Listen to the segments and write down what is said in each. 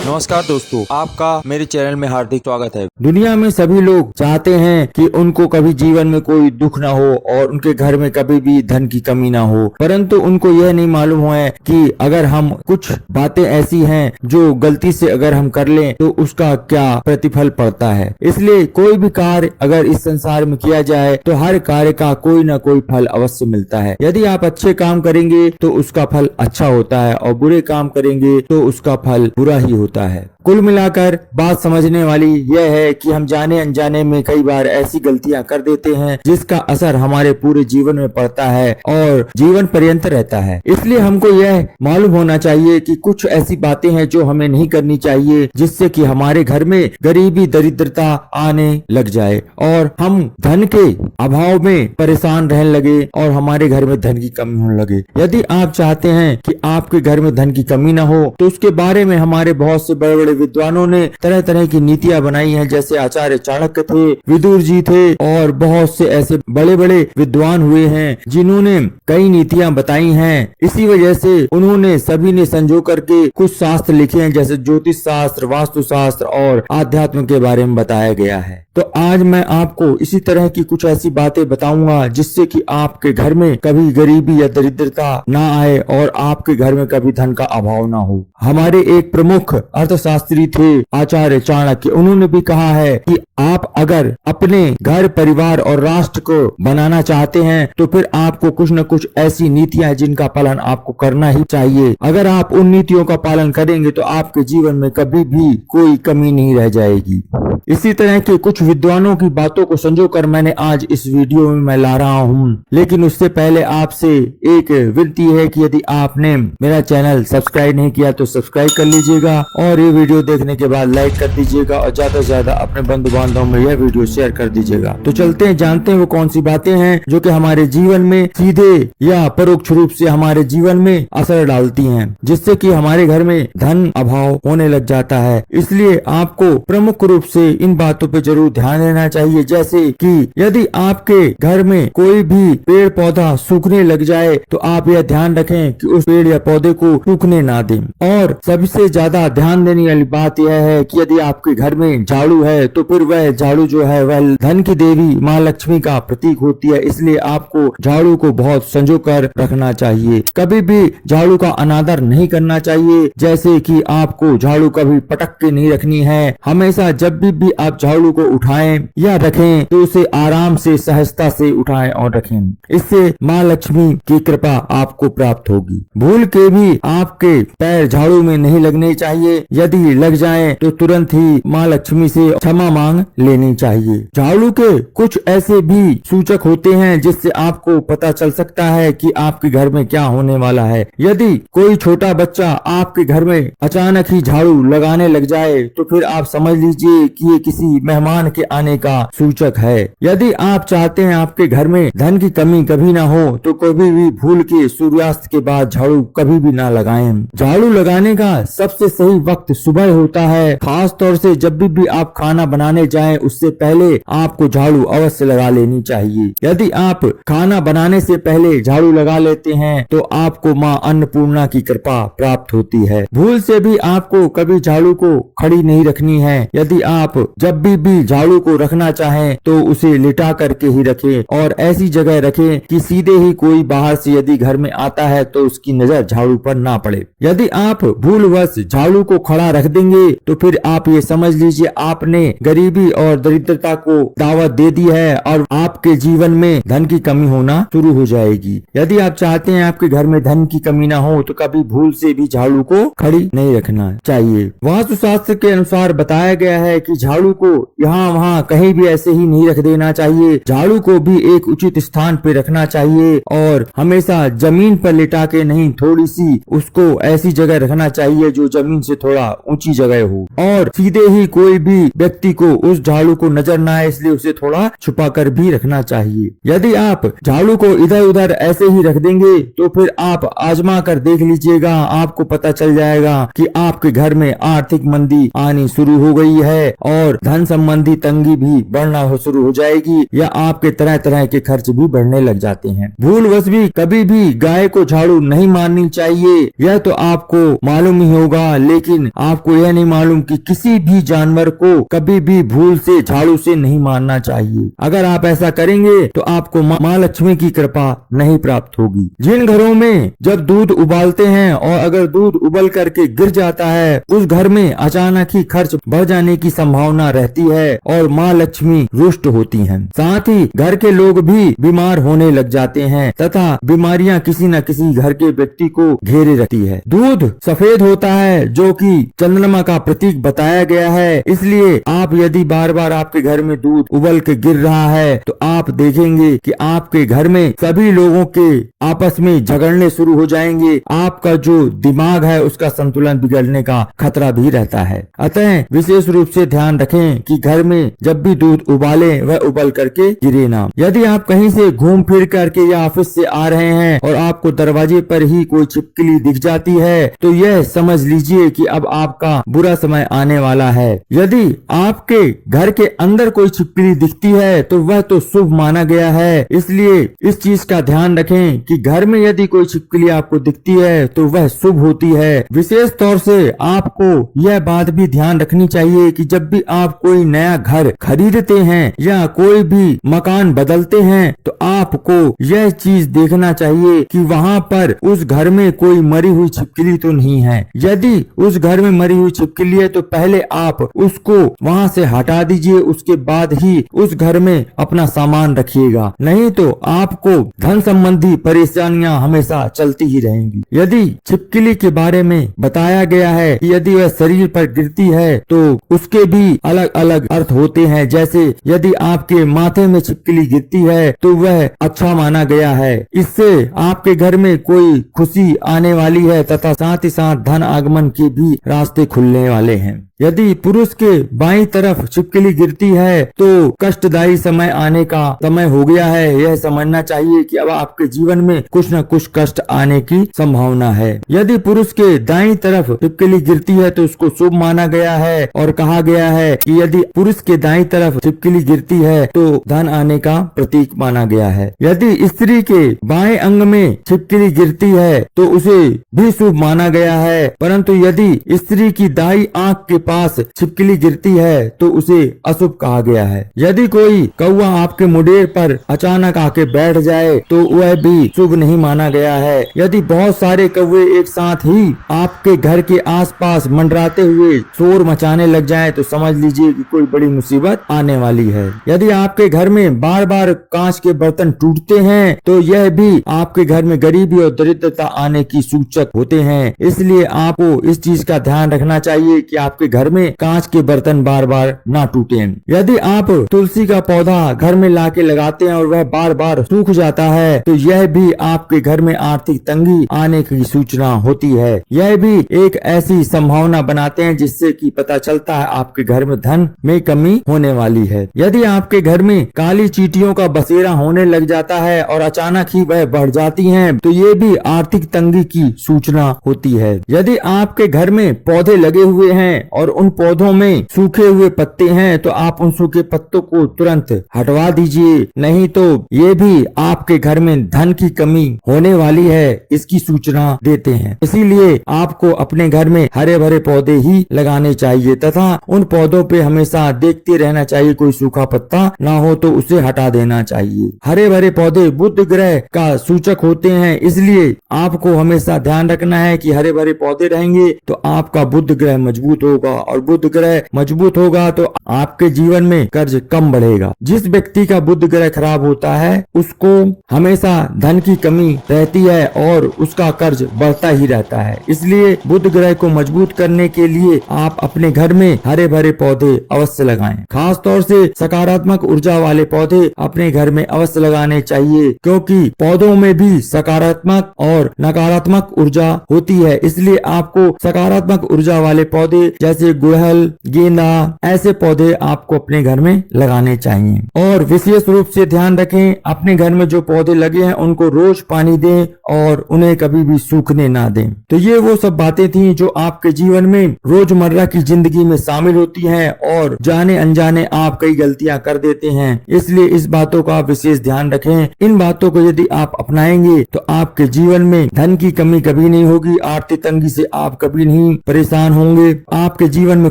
नमस्कार दोस्तों, आपका मेरे चैनल में हार्दिक स्वागत है। दुनिया में सभी लोग चाहते हैं कि उनको कभी जीवन में कोई दुख ना हो और उनके घर में कभी भी धन की कमी ना हो, परंतु उनको यह नहीं मालूम है कि अगर हम कुछ बातें ऐसी हैं जो गलती से अगर हम कर लें तो उसका क्या प्रतिफल पड़ता है। इसलिए कोई भी कार्य अगर इस संसार में किया जाए तो हर कार्य का कोई ना कोई फल अवश्य मिलता है। यदि आप अच्छे काम करेंगे तो उसका फल अच्छा होता है और बुरे काम करेंगे तो उसका फल बुरा ही होता है। कुल मिलाकर बात समझने वाली यह है कि हम जाने अनजाने में कई बार ऐसी गलतियां कर देते हैं जिसका असर हमारे पूरे जीवन में पड़ता है और जीवन पर्यंत रहता है। इसलिए हमको यह मालूम होना चाहिए कि कुछ ऐसी बातें हैं जो हमें नहीं करनी चाहिए जिससे कि हमारे घर में गरीबी दरिद्रता आने लग जाए और हम धन के अभाव में परेशान रहने लगे और हमारे घर में धन की कमी होने लगे। यदि आप चाहते हैं कि आपके घर में धन की कमी न हो तो उसके बारे में हमारे बहुत से बड़े बड़े विद्वानों ने तरह तरह की नीतियां बनाई हैं, जैसे आचार्य चाणक्य थे, विदुर जी थे और बहुत से ऐसे बड़े बड़े विद्वान हुए हैं जिन्होंने कई नीतियां बताई हैं। इसी वजह से उन्होंने सभी ने संजो करके कुछ शास्त्र लिखे हैं, जैसे ज्योतिष शास्त्र, वास्तु शास्त्र और आध्यात्म के बारे में बताया गया है। तो आज मैं आपको इसी तरह की कुछ ऐसी बातें बताऊंगा जिससे कि आपके घर में कभी गरीबी या दरिद्रता ना आए और आपके घर में कभी धन का अभाव ना हो। हमारे एक प्रमुख अर्थशास्त्री थे आचार्य चाणक्य, उन्होंने भी कहा है कि आप अगर अपने घर, परिवार और राष्ट्र को बनाना चाहते हैं तो फिर आपको कुछ न कुछ ऐसी नीतियां हैं जिनका पालन आपको करना ही चाहिए। अगर आप उन नीतियों का पालन करेंगे तो आपके जीवन में कभी भी कोई कमी नहीं रह जाएगी। इसी तरह के कुछ विद्वानों की बातों को संजोकर मैंने आज इस वीडियो में मैं ला रहा हूँ, लेकिन उससे पहले आपसे एक विनती है कि यदि आपने मेरा चैनल सब्सक्राइब नहीं किया तो सब्सक्राइब कर लीजिएगा और ये वीडियो देखने के बाद लाइक कर दीजिएगा और ज्यादा से ज्यादा अपने बंधु बांधवों में यह वीडियो शेयर कर दीजिएगा। तो चलते हैं, जानते हैं वो कौन सी बातें हैं जो कि हमारे जीवन में सीधे या परोक्ष रूप से हमारे जीवन में असर डालती हैं, जिससे कि हमारे घर में धन अभाव होने लग जाता है। इसलिए आपको प्रमुख रूप से इन बातों पे जरूर ध्यान देना चाहिए, जैसे कि यदि आपके घर में कोई भी पेड़ पौधा सूखने लग जाए तो आप यह ध्यान रखें कि उस पेड़ या पौधे को सूखने ना दें। और सबसे ज्यादा ध्यान देने वाली बात यह है कि यदि आपके घर में झाड़ू है तो फिर वह झाड़ू जो है वह धन की देवी माँ लक्ष्मी का प्रतीक होती है। इसलिए आपको झाड़ू को बहुत संजो कर रखना चाहिए। कभी भी झाड़ू का अनादर नहीं करना चाहिए, जैसे कि आपको झाड़ू कभी पटक के नहीं रखनी है। हमेशा जब भी आप झाड़ू को उठाएं या रखें तो उसे आराम से, सहजता से उठाएं और रखें। इससे माँ लक्ष्मी की कृपा आपको प्राप्त होगी। भूल के भी आपके पैर झाड़ू में नहीं लगने चाहिए। यदि लग जाएं तो तुरंत ही माँ लक्ष्मी से क्षमा मांग लेनी चाहिए। झाड़ू के कुछ ऐसे भी सूचक होते हैं जिससे आपको पता चल सकता है कि आपके घर में क्या होने वाला है। यदि कोई छोटा बच्चा आपके घर में अचानक ही झाड़ू लगाने लग जाए तो फिर आप समझ लीजिए कि ये किसी मेहमान के आने का सूचक है। यदि आप चाहते हैं आपके घर में धन की कमी कभी ना हो तो कभी भी भूल के सूर्यास्त के बाद झाड़ू कभी भी ना लगाएं। झाड़ू लगाने का सबसे सही वक्त सुबह होता है। खास तौर से जब भी आप खाना बनाने जाएं उससे पहले आपको झाड़ू अवश्य लगा लेनी चाहिए। यदि आप खाना बनाने से पहले झाड़ू लगा लेते हैं तो आपको माँ अन्नपूर्णा की कृपा प्राप्त होती है। भूल से भी आपको कभी झाड़ू को खड़ी नहीं रखनी है। यदि आप जब भी झाड़ू को रखना चाहें तो उसे लिटा करके ही रखें और ऐसी जगह रखें कि सीधे ही कोई बाहर से यदि घर में आता है तो उसकी नजर झाड़ू पर ना पड़े। यदि आप भूलवश झाड़ू को खड़ा रख देंगे तो फिर आप ये समझ लीजिए आपने गरीबी और दरिद्रता को दावत दे दी है और आपके जीवन में धन की कमी होना शुरू हो जाएगी। यदि आप चाहते हैं आपके घर में धन की कमी ना हो तो कभी भूल से भी झाड़ू को खड़ी नहीं रखना चाहिए। वास्तु शास्त्र के अनुसार बताया गया है कि झाड़ू को यहाँ वहाँ कहीं भी ऐसे ही नहीं रख देना चाहिए। झाड़ू को भी एक उचित स्थान पे रखना चाहिए और हमेशा जमीन पर लिटा के नहीं, थोड़ी सी उसको ऐसी जगह रखना चाहिए जो जमीन से थोड़ा ऊंची जगह हो और सीधे ही कोई भी व्यक्ति को उस झाड़ू को नजर ना आए, इसलिए उसे थोड़ा छुपा कर भी रखना चाहिए। यदि आप झाड़ू को इधर उधर ऐसे ही रख देंगे तो फिर आप आजमा कर देख लीजिएगा, आपको पता चल जाएगा कि आपके घर में आर्थिक मंदी आनी शुरू हो गई है और और धन संबंधी तंगी भी बढ़ना शुरू हो जाएगी या आपके तरह तरह के खर्च भी बढ़ने लग जाते हैं। भूलवश भी कभी भी गाय को झाड़ू नहीं मारनी चाहिए, यह तो आपको मालूम ही होगा, लेकिन आपको यह नहीं मालूम कि किसी भी जानवर को कभी भी भूल से झाड़ू से नहीं मारना चाहिए। अगर आप ऐसा करेंगे तो आपको माँ लक्ष्मी की कृपा नहीं प्राप्त होगी। जिन घरों में जब दूध उबालते हैं और अगर दूध उबल करके गिर जाता है, उस घर में अचानक ही खर्च बढ़ जाने की संभावना रहती है और माँ लक्ष्मी रुष्ट होती हैं। साथ ही घर के लोग भी बीमार होने लग जाते हैं तथा बीमारियां किसी न किसी घर के व्यक्ति को घेरे रहती है। दूध सफेद होता है जो कि चंद्रमा का प्रतीक बताया गया है, इसलिए आप यदि बार बार आपके घर में दूध उबल के गिर रहा है तो आप देखेंगे कि आपके घर में सभी लोगों के आपस में झगड़ने शुरू हो जाएंगे। आपका जो दिमाग है उसका संतुलन बिगड़ने का खतरा भी रहता है। अतः विशेष रूप से ध्यान रखें कि घर में जब भी दूध उबाले वह उबल करके गिरे ना। यदि आप कहीं से घूम फिर करके या ऑफिस से आ रहे हैं और आपको दरवाजे पर ही कोई छिपकली दिख जाती है तो यह समझ लीजिए कि अब आपका बुरा समय आने वाला है। यदि आपके घर के अंदर कोई छिपकली दिखती है तो वह तो शुभ माना गया है, इसलिए इस चीज का ध्यान रखें कि घर में यदि कोई छिपकली आपको दिखती है तो वह शुभ होती है। विशेष तौर से आपको यह बात भी ध्यान रखनी चाहिए कि जब भी आप कोई नया घर खरीदते हैं या कोई भी मकान बदलते हैं तो आपको यह चीज देखना चाहिए कि वहाँ पर उस घर में कोई मरी हुई छिपकली तो नहीं है। यदि उस घर में मरी हुई छिपकली है तो पहले आप उसको वहाँ से हटा दीजिए, उसके बाद ही उस घर में अपना सामान रखिएगा, नहीं तो आपको धन संबंधी परेशानियां हमेशा चलती ही रहेंगी। यदि छिपकली के बारे में बताया गया है कि यदि वह शरीर पर गिरती है तो उसके भी अलग अलग अर्थ होते हैं। जैसे यदि आपके माथे में छिपकली गिरती है तो वह अच्छा माना गया है, इससे आपके घर में कोई खुशी आने वाली है तथा साथ ही साथ धन आगमन के भी रास्ते खुलने वाले हैं। यदि पुरुष के बाईं तरफ छिपकली गिरती है तो कष्टदायी समय आने का समय हो गया है। यह समझना चाहिए कि अब आपके जीवन में कुछ न कुछ कष्ट आने की संभावना है। यदि पुरुष के दाईं तरफ छिपकली गिरती है तो उसको शुभ माना गया है और कहा गया है कि यदि पुरुष के दाईं तरफ छिपकली गिरती है तो धन आने का प्रतीक माना गया है। यदि स्त्री के बाएं अंग में छिपकली गिरती है तो उसे भी शुभ माना गया है, परंतु यदि स्त्री की दाईं आंख के पास छिपकली गिरती है तो उसे अशुभ कहा गया है। यदि कोई कौवा आपके मुंडेर पर अचानक आके बैठ जाए तो वह भी शुभ नहीं माना गया है। यदि बहुत सारे कौवे एक साथ ही आपके घर के आसपास मंडराते हुए शोर मचाने लग जाएं तो समझ लीजिए कि कोई बड़ी मुसीबत आने वाली है। यदि आपके घर में बार बार कांच के बर्तन टूटते हैं तो यह भी आपके घर में गरीबी और दरिद्रता आने की सूचक होते हैं, इसलिए आपको इस चीज का ध्यान रखना चाहिए कि आपके घर में कांच के बर्तन बार बार ना टूटे। यदि आप तुलसी का पौधा घर में लाके लगाते हैं और वह बार बार सूख जाता है तो यह भी आपके घर में आर्थिक तंगी आने की सूचना होती है। यह भी एक ऐसी संभावना बनाते हैं जिससे कि पता चलता है आपके घर में धन में कमी होने वाली है। यदि आपके घर में काली चींटियों का बसेरा होने लग जाता है और अचानक ही वह बढ़ जाती हैं तो ये भी आर्थिक तंगी की सूचना होती है। यदि आपके घर में पौधे लगे हुए हैं और उन पौधों में सूखे हुए पत्ते हैं तो आप उन सूखे पत्तों को तुरंत हटवा दीजिए, नहीं तो ये भी आपके घर में धन की कमी होने वाली है इसकी सूचना देते हैं। इसीलिए आपको अपने घर में हरे भरे पौधे ही लगाने चाहिए तथा उन पौधों पे हमेशा देखते रहना चाहिए, कोई सूखा पत्ता ना हो तो उसे हटा देना चाहिए। हरे भरे पौधे बुध ग्रह का सूचक होते हैं, इसलिए आपको हमेशा ध्यान रखना है कि हरे भरे पौधे रहेंगे तो आपका बुध ग्रह मजबूत होगा और बुध ग्रह मजबूत होगा तो आपके जीवन में कर्ज कम बढ़ेगा। जिस व्यक्ति का बुध ग्रह खराब होता है उसको हमेशा धन की कमी रहती है और उसका कर्ज बढ़ता ही रहता है। इसलिए बुध ग्रह को मजबूत करने के लिए आप अपने घर में हरे भरे पौधे अवश्य लगाएं। खास तौर से सकारात्मक ऊर्जा वाले पौधे अपने घर में अवश्य लगाने चाहिए, क्योंकि पौधों में भी सकारात्मक और नकारात्मक ऊर्जा होती है। इसलिए आपको सकारात्मक ऊर्जा वाले पौधे जैसे जैसे गुड़हल, गेंदा, ऐसे पौधे आपको अपने घर में लगाने चाहिए। और विशेष रूप से ध्यान रखें, अपने घर में जो पौधे लगे हैं उनको रोज पानी दें और उन्हें कभी भी सूखने ना दें। तो ये वो सब बातें थी जो आपके जीवन में रोजमर्रा की जिंदगी में शामिल होती हैं और जाने अनजाने आप कई गलतियां कर देते हैं। इसलिए इस बातों का आप विशेष ध्यान रखें। इन बातों को यदि आप अपनाएंगे तो आपके जीवन में धन की कमी कभी नहीं होगी, आर्थिक तंगी से आप कभी नहीं परेशान होंगे, आपके जीवन में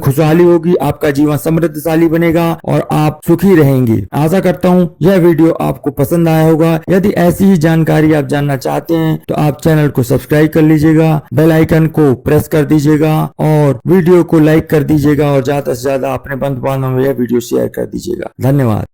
खुशहाली होगी, आपका जीवन समृद्धशाली बनेगा और आप सुखी रहेंगे। आशा करता हूँ यह वीडियो आपको पसंद आया होगा। यदि ऐसी ही जानकारी आप जानना चाहते हैं तो आप चैनल को सब्सक्राइब कर लीजिएगा, बेल आइकन को प्रेस कर दीजिएगा और वीडियो को लाइक कर दीजिएगा और ज्यादा से ज्यादा अपने बंधु बांधवों में यह वीडियो शेयर कर दीजिएगा। धन्यवाद।